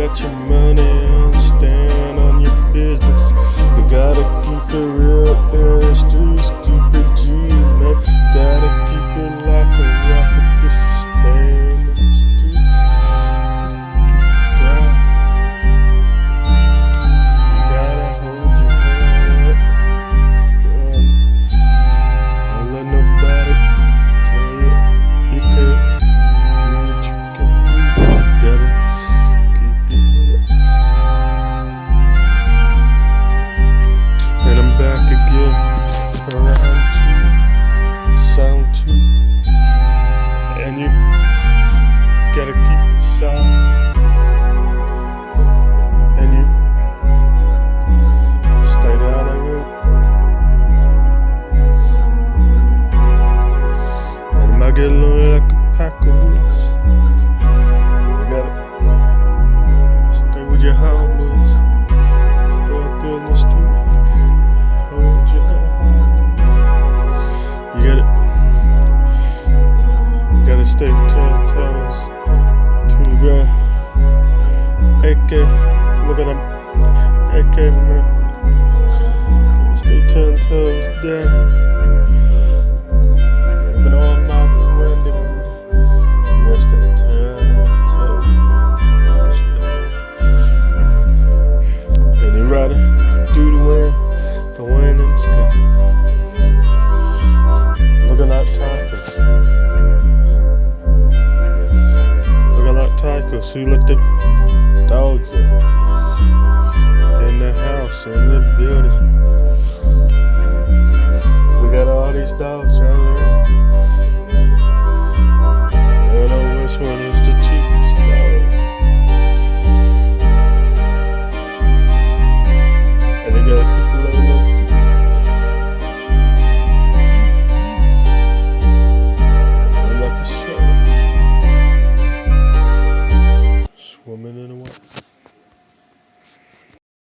get your money and stand on your business. You gotta keep it real in the streets, keep it G, man. Gotta keep it like a rocket, just stay in the streets. Keep it you gotta hold your head up. Don't let nobody tell you you can't do what you can do. You gotta keep your head up. And I'm back again around you, sound two, and you gotta keep the sound, and you stay out of it. And it might get lonely like a pack of wolves. You gotta stay with your homies, stay up there in the street. Hold your head high. You gotta stay 10 toes to the ground. AK, look at him. AK, man. Stay 10 toes down. But all my window, you gotta stay 10 toes. And you ride it through the wind in the sky. Looking like tacos. Looking like tacos. So you let the dogs in the house, in the building. We got all these dogs running around. I don't know which one is the chiefest dog. And they got people like that. Like a shark swimming in the water.